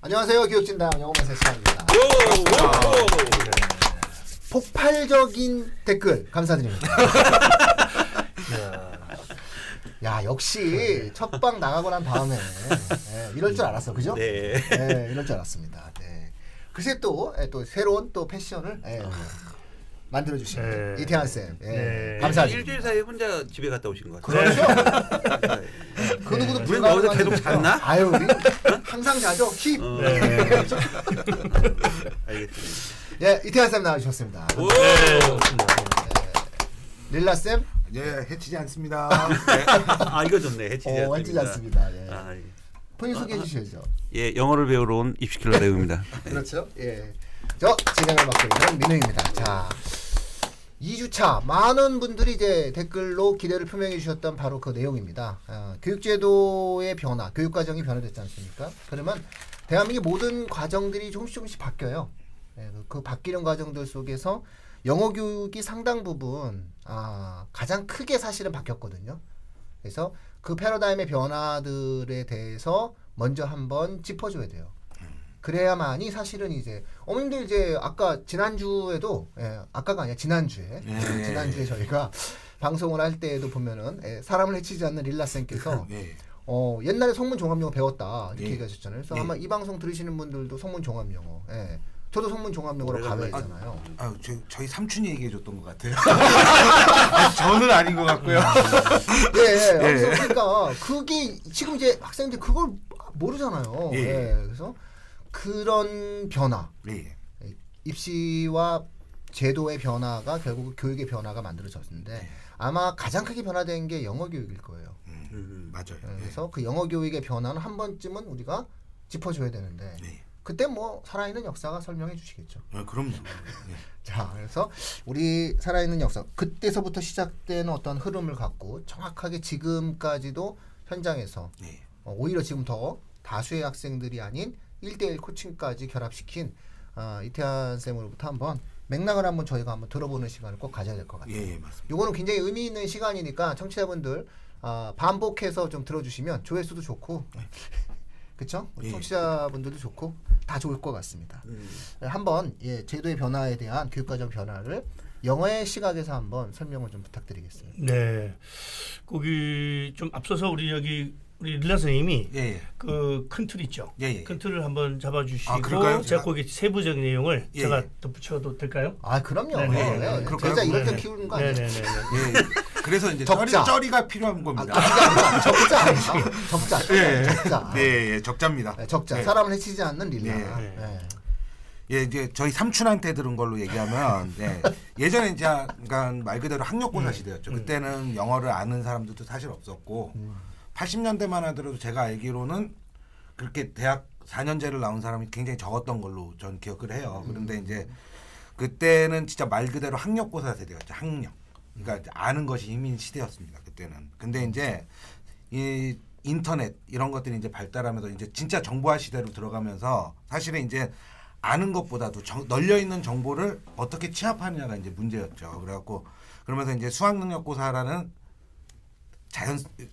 안녕하세요. 교육진담 영어만세 시간입니다. 폭발적인 댓글 감사드립니다. 야 역시 첫방 나가고 난 다음에 이럴 줄 알았어, 그죠? 네. 이럴 줄 알았습니다. 네. 글쎄 또 새로운 또 패션을 만들어 주신 이태환 쌤, 감사드립니다. 일주일 사이에 혼자 집에 갔다 오신 것 같아요. 그렇죠? 그 누구도 우리 어제 계속 잤나? 아유, 우리 항상 자죠. 힙. 알겠습니다. 예, 이태환 쌤 나와주셨습니다. 릴라 쌤. 예, 해치지 않습니다. 아 이거 좋네. 해치지 않습니다. 해치지 않습니다. 예. 예. 본인 소개해 주셔야죠. 예, 영어를 배우러 온 입시킬러 레오입니다. 그렇죠. 예. 저 진행을 맡고 있는 민우입니다. 자, 2주차 많은 분들이 이제 댓글로 기대를 표명해 주셨던 바로 그 내용입니다. 교육제도의 변화, 교육과정이 변화됐지 않습니까? 그러면 대한민국의 모든 과정들이 조금씩 바뀌어요. 그 바뀌는 과정들 속에서 영어 교육이 상당 부분 가장 크게 사실은 바뀌었거든요. 그래서 그 패러다임의 변화들에 대해서 먼저 한번 짚어줘야 돼요. 그래야만이 사실은 이제 어머님들 이제 아까 지난주에도 아까가 아니라 지난주에 지난주에 저희가 방송을 할 때에도 보면은 사람을 해치지 않는 릴라 쌤께서 옛날에 성문 종합영어 배웠다 이렇게 얘기하셨잖아요. 그래서 아마 이 방송 들으시는 분들도 성문 종합영어 저도 성문 종합영어로 가외했잖아요. 저희 삼촌이 얘기해줬던 것 같아요. 저는 아닌 것 같고요. 그러니까 그게 지금 이제 학생들 그걸 모르잖아요. 그래서 그런 변화, 입시와 제도의 변화가 결국 교육의 변화가 만들어졌는데 아마 가장 크게 변화된 게 영어 교육일 거예요. 맞아요. 그래서 그 영어 교육의 변화는 한 번쯤은 우리가 짚어줘야 되는데 그때 뭐 살아있는 역사가 설명해 주시겠죠. 그럼요. 자, 그래서 우리 살아있는 역사 그때서부터 시작되는 어떤 흐름을 갖고 정확하게 지금까지도 현장에서 오히려 지금 더 다수의 학생들이 아닌 1대1 코칭까지 결합시킨 이태환 쌤으로부터 한번 맥락을 한번 저희가 한번 들어보는 시간을 꼭 가져야 될 것 같아요. 맞습니다. 이거는 굉장히 의미 있는 시간이니까 청취자분들 반복해서 좀 들어주시면 조회수도 좋고 그렇죠? 청취자분들도 좋고 다 좋을 것 같습니다. 한번 제도의 변화에 대한 교육과정 변화를 영어의 시각에서 한번 설명을 좀 부탁드리겠습니다. 네, 거기 좀 앞서서 우리 릴라 선생님이 그 큰 틀 있죠. 큰 틀을 한번 잡아주시고 제가 거기 세부적인 내용을 제가 덧붙여도 될까요? 그럼요. 그러니까 이럴 때 키우는 거 아니에요? 그래서 이제 적자. 쩌리가 필요한 겁니다. 적자. 적자입니다. 적자. 사람을 해치지 않는 릴라. 이제 저희 삼촌한테 들은 걸로 얘기하면 예전에 이제 약간 말 그대로 학력고사 시대였죠. 그때는 영어를 아는 사람들도 사실 없었고 80년대만 하더라도 제가 알기로는 그렇게 대학 4년제를 나온 사람이 굉장히 적었던 걸로 전 기억을 해요. 그런데 이제 그때는 진짜 말 그대로 학력고사 세대였죠. 학력. 그러니까 아는 것이 힘인 시대였습니다. 그때는. 근데 이제 이 인터넷 이런 것들이 이제 발달하면서 이제 진짜 정보화 시대로 들어가면서 사실은 이제 아는 것보다도 널려 있는 정보를 어떻게 취합하느냐가 이제 문제였죠. 그래갖고 그러면서 이제 수학능력고사라는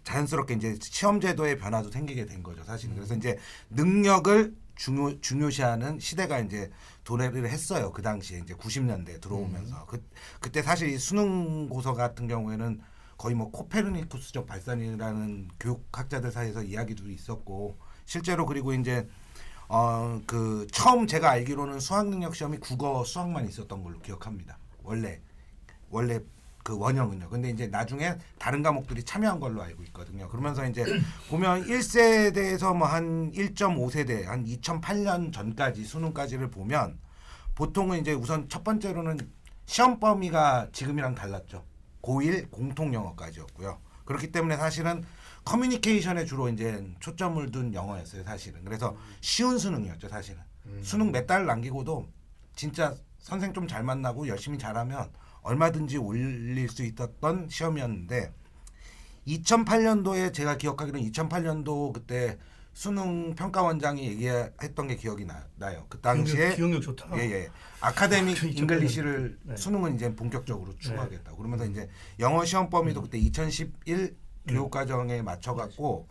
자연스럽게 이제 시험 제도의 변화도 생기게 된 거죠, 사실은. 그래서 이제 능력을 중요시하는 시대가 이제 도래를 했어요. 그 당시에 이제 90년대 들어오면서 그때 사실 이 수능 고사 같은 경우에는 거의 뭐 코페르니쿠스적 발산이라는 교육학자들 사이에서 이야기도 있었고 실제로 그리고 이제 그 처음 제가 알기로는 수학 능력 시험이 국어 수학만 있었던 걸로 기억합니다. 원래 그 원형은요. 근데 이제 나중에 다른 과목들이 참여한 걸로 알고 있거든요. 그러면서 이제 보면 1세대에서 뭐 한 1.5세대, 한 2008년 전까지 수능까지를 보면 보통은 이제 우선 첫 번째로는 시험 범위가 지금이랑 달랐죠. 고1 공통영어까지였고요. 그렇기 때문에 사실은 커뮤니케이션에 주로 이제 초점을 둔 영어였어요, 사실은. 그래서 쉬운 수능이었죠, 사실은. 수능 몇 달 남기고도 진짜 선생 좀 잘 만나고 열심히 잘하면 얼마든지 올릴 수 있었던 시험이었는데 2008년도에 제가 기억하기로는 2008년도 그때 수능 평가원장이 얘기했던 게 기억이 나요. 그 당시에 기억력 좋다. 아카데믹 잉글리시를 수능은 이제 본격적으로 추구하겠다고. 그러면서 이제 영어 시험 범위도 그때 2011 교육과정에 맞춰갖고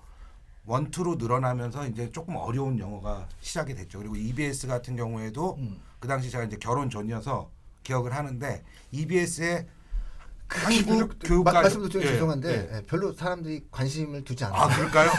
원투로 늘어나면서 이제 조금 어려운 영어가 시작이 됐죠. 그리고 EBS 같은 경우에도 그 당시 제가 이제 결혼 전이어서 기억을 하는데 EBS의 한국 교육과정 말씀도 좀 죄송한데 예, 별로 사람들이 관심을 두지 않아요. 아 그럴까요?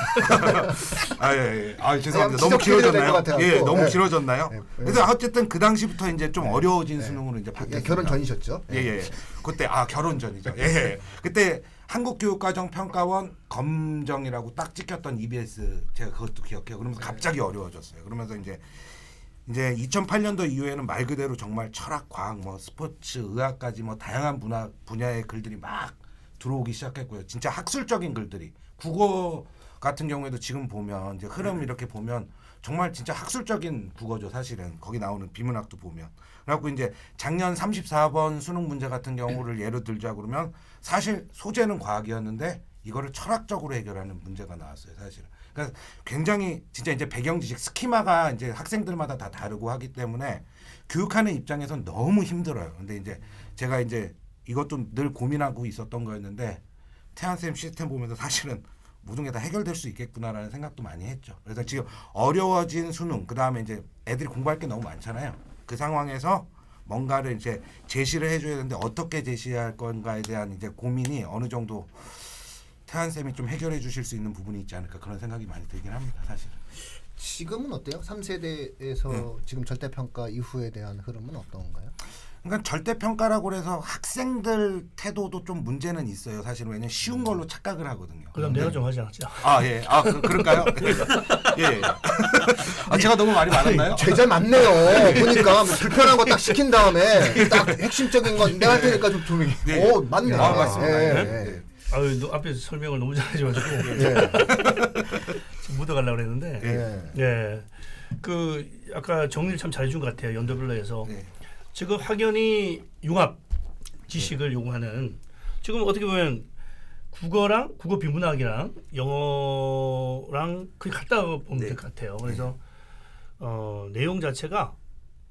아 죄송합니다. 아니, 너무 지적해야 될것 길어졌나요? 같아요. 예, 너무 예. 길어졌나요? 예. 그래서 어쨌든 그 당시부터 이제 좀 어려워진 수능으로 이제 바뀌었습니다. 예, 결혼 전이셨죠? 예. 그때 결혼 전이죠. 예. 그때 한국교육과정평가원 검정이라고 딱 찍혔던 EBS 제가 그것도 기억해요. 그러면서 갑자기 어려워졌어요. 그러면서 이제 2008년도 이후에는 말 그대로 정말 철학, 과학, 뭐 스포츠, 의학까지 뭐 다양한 분야의 글들이 막 들어오기 시작했고요. 진짜 학술적인 글들이 국어 같은 경우에도 지금 보면 이제 흐름 이렇게 보면 정말 진짜 학술적인 국어죠. 사실은 거기 나오는 비문학도 보면. 그래갖고 이제 작년 34번 수능 문제 같은 경우를 예로 들자 그러면 사실 소재는 과학이었는데 이거를 철학적으로 해결하는 문제가 나왔어요. 사실은. 그러니까 굉장히 진짜 이제 배경 지식 스키마가 이제 학생들마다 다 다르고 하기 때문에 교육하는 입장에선 너무 힘들어요. 근데 이제 제가 이제 이것도 늘 고민하고 있었던 거였는데 태한쌤 시스템 보면서 사실은 모든 게 다 해결될 수 있겠구나라는 생각도 많이 했죠. 그래서 지금 어려워진 수능, 그 다음에 이제 애들이 공부할 게 너무 많잖아요. 그 상황에서 뭔가를 이제 제시를 해줘야 되는데 어떻게 제시할 건가에 대한 이제 고민이 어느 정도 태한쌤이 좀 해결해 주실 수 있는 부분이 있지 않을까 그런 생각이 많이 들긴 합니다. 사실은. 지금은 어때요? 3세대에서 지금 절대평가 이후에 대한 흐름은 어떤가요? 그러니까 절대평가라고 해서 학생들 태도도 좀 문제는 있어요. 사실은 왜냐면 쉬운 걸로 착각을 하거든요. 그럼 내가 좀 하지 않았죠? 예. 그럴까요? 예. 제가 너무 말이 많았나요? 제자 많네요. 보니까 뭐 불편한 거 딱 시킨 다음에 딱 핵심적인 건 내가 할 테니까 좀 조용히. 네. 오, 맞네. 맞습니다. 예. 너 앞에서 설명을 너무 잘해줘가지고 지금 묻어가려고 그랬는데 그 아까 정리를 참 잘해준 것 같아요. 연도별로 해서 지금 확연히 융합 지식을 요구하는 지금 어떻게 보면 국어랑 국어 비문학이랑 영어랑 거의 같다 보면 될 것 같아요. 그래서 내용 자체가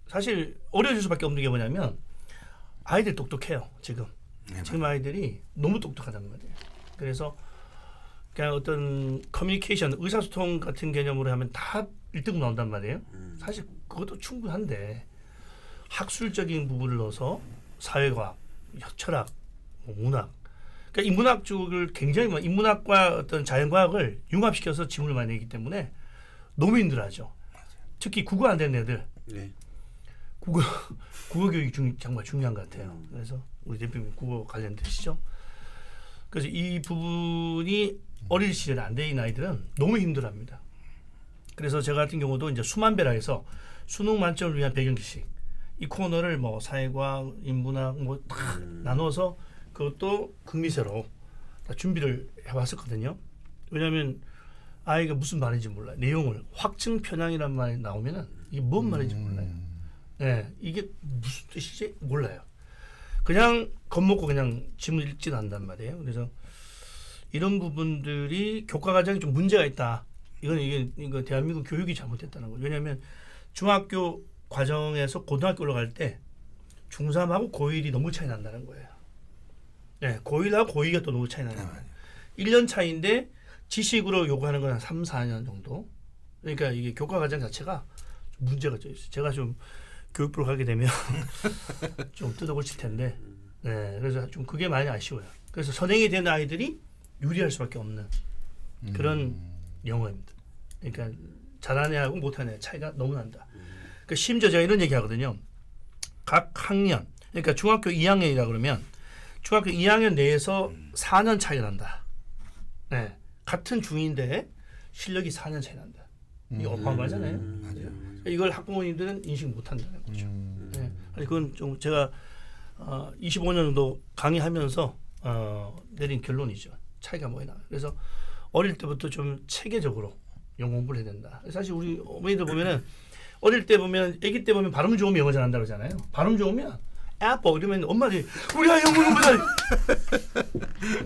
사실 어려워질 수밖에 없는 게 뭐냐면 아이들 똑똑해요. 지금 아이들이 너무 똑똑하단 말이에요. 그래서 그냥 어떤 커뮤니케이션, 의사소통 같은 개념으로 하면 다 1등 나온단 말이에요. 사실 그것도 충분한데 학술적인 부분을 넣어서 사회과학, 철학, 문학, 그러니까 인문학 쪽을 굉장히 인문학과 어떤 자연과학을 융합시켜서 지문을 많이 내기 때문에 너무 힘들어하죠. 특히 국어 안 되는 애들. 국어 교육이 정말 중요한 것 같아요. 그래서 우리 대표님 국어 관련되시죠? 그래서 이 부분이 어릴 시절에 안 되는 아이들은 너무 힘들어합니다. 그래서 제가 같은 경우도 이제 수만배라 해서 수능 만점을 위한 배경지식 이 코너를 뭐 사회과학, 인문학 뭐 다 나눠서 그것도 극미세로 다 준비를 해왔었거든요. 왜냐하면 아이가 무슨 말인지 몰라요. 내용을 확증 편향이란 말이 나오면은 이게 뭔 말인지 몰라요. 이게 무슨 뜻이지 몰라요. 그냥 겁먹고 그냥 지문 읽지도 않단 말이에요. 그래서 이런 부분들이 교과 과정이 좀 문제가 있다. 이거 대한민국 교육이 잘못됐다는 거예요. 왜냐하면 중학교 과정에서 고등학교 올라갈 때 중3하고 고1이 너무 차이 난다는 거예요. 고1하고 고2가 또 너무 차이 나는 거예요. 1년 차이인데 지식으로 요구하는 건 한 3, 4년 정도. 그러니까 이게 교과 과정 자체가 좀 문제가 좀 있어요. 제가 좀 교육부로 가게 되면 좀 뜯어고칠 텐데, 그래서 좀 그게 많이 아쉬워요. 그래서 선행이 되는 아이들이 유리할 수밖에 없는 그런 영어입니다. 그러니까 잘하는 애하고 못하는 애 차이가 너무 난다. 그러니까 심지어 제가 이런 얘기 하거든요. 각 학년, 그러니까 중학교 2학년이라 그러면 중학교 2학년 내에서 4년 차이가 난다. 같은 중인데 실력이 4년 차이 난다. 이거 어마어마하잖아요. 맞아요. 이걸 학부모님들은 인식 못한다는 거죠. 그건 좀 제가 25년 정도 강의하면서 내린 결론이죠. 차이가 뭐가 나. 그래서 어릴 때부터 좀 체계적으로 영어 공부를 해야 된다. 사실 우리 어머니들 보면은 어릴 때 보면 아기 때 보면 발음 좋으면 영어 잘한다 그러잖아요. 발음 좋으면 애플 이러면 엄마들이 우리 아이 영어 공부 잘해.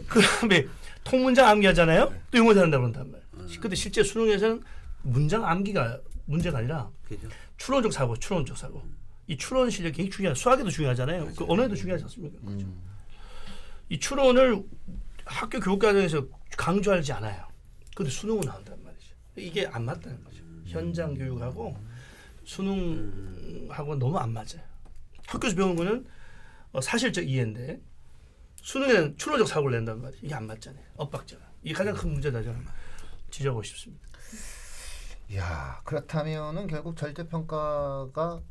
그다음에 통문장 암기하잖아요. 또 영어 잘한다 그런단 말이에요. 근데 실제 수능에서는 문장 암기가 문제가 아니라 추론적 사고. 이 추론 실력이 굉장히 중요해요. 수학에도 중요하잖아요. 그 언어에도 중요하지 않습니까? 그렇죠. 이 추론을 학교 교육과정에서 강조하지 않아요. 근데 수능은 나온단 말이죠. 이게 안 맞다는 거죠. 현장 교육하고 수능하고 너무 안 맞아요. 학교에서 배우는 거는 사실적 이해인데 수능에는 추론적 사고를 낸단 말이에요. 이게 안 맞잖아요. 엇박자가. 이게 가장 큰 문제다 저는 지적하고 싶습니다. 야, 그렇다면은 결국 절대평가가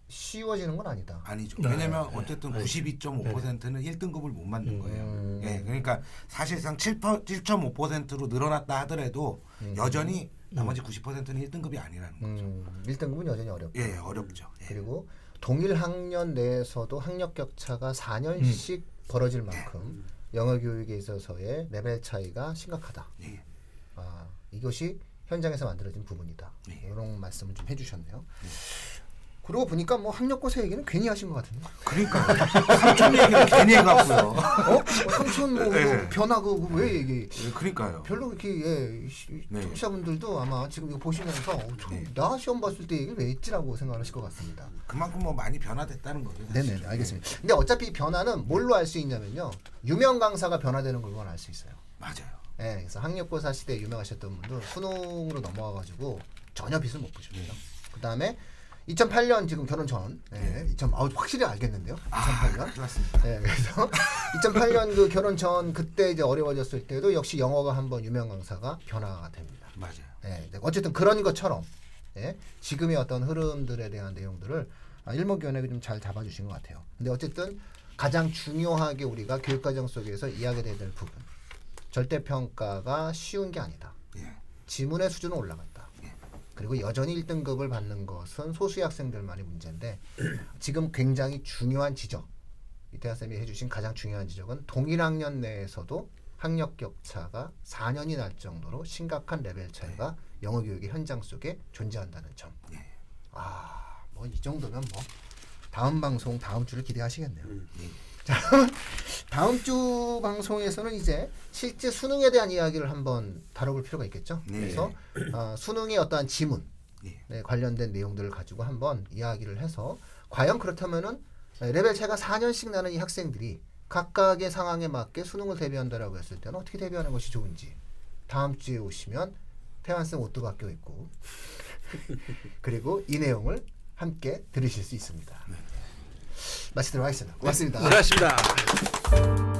쉬워지는 건 아니다. 아니죠. 왜냐면 어쨌든 92.5%는 1등급을 못 만든 거예요. 예, 그러니까 사실상 7.5%로 늘어났다 하더라도 여전히 나머지 90%는 1등급이 아니라는 거죠. 1등급은 여전히 어렵고. 예, 어렵죠. 예. 그리고 동일 학년 내에서도 학력 격차가 4년씩 벌어질 만큼 영어 교육에 있어서의 레벨 차이가 심각하다. 예. 아, 이것이 현장에서 만들어진 부분이다. 예. 이런 말씀을 좀 해주셨네요. 그러고 보니까 뭐 학력고사 얘기는 괜히 하신 것 같은데. 그러니까 삼촌 얘기는 괜히 해갖고요. 삼촌 뭐 예. 변화고 왜 얘기? 예, 그러니까요. 별로 그렇게 청취자분들도 아마 지금 이거 보시면서 나 시험 봤을 때 얘기를 왜 했지라고 생각하실 것 같습니다. 그만큼 뭐 많이 변화됐다는 거죠. 네네, 알겠습니다. 근데 어차피 변화는 뭘로 알 수 있냐면요, 유명 강사가 변화되는 걸로 알 수 있어요. 맞아요. 네, 그래서 학력고사 시대에 유명하셨던 분들 수능으로 넘어와가지고 전혀 빛을 못 보셨죠. 그 다음에 2008년 지금 결혼 전, 확실히 알겠는데요. 2008년. 좋았습니다. 네, 그래서 2008년 그 결혼 전 그때 이제 어려워졌을 때도 역시 영어가 한번 유명 강사가 변화가 됩니다. 맞아요. 네, 어쨌든 그런 것처럼 지금의 어떤 흐름들에 대한 내용들을 일목요연하게 좀 잘 잡아주신 것 같아요. 근데 어쨌든 가장 중요하게 우리가 교육과정 속에서 이야기해야 될 부분, 절대평가가 쉬운 게 아니다. 예. 지문의 수준은 올라갔다. 그리고 여전히 1등급을 받는 것은 소수의 학생들만의 문제인데 지금 굉장히 중요한 지적, 이태하 쌤이 해주신 가장 중요한 지적은 동일 학년 내에서도 학력 격차가 4년이 날 정도로 심각한 레벨 차이가 영어 교육의 현장 속에 존재한다는 점. 뭐 이 정도면 뭐 다음 방송 다음 주를 기대하시겠네요. 자, 다음 주 방송에서는 이제 실제 수능에 대한 이야기를 한번 다뤄볼 필요가 있겠죠. 그래서 수능의 어떠한 지문 관련된 내용들을 가지고 한번 이야기를 해서 과연 그렇다면은 레벨 차이가 4년씩 나는 이 학생들이 각각의 상황에 맞게 수능을 대비한다라고 했을 때는 어떻게 대비하는 것이 좋은지 다음 주에 오시면 태환쌤 옷도 바뀌어 있고 그리고 이 내용을 함께 들으실 수 있습니다. 마치도록 하겠습니다. 고맙습니다. 고맙습니다.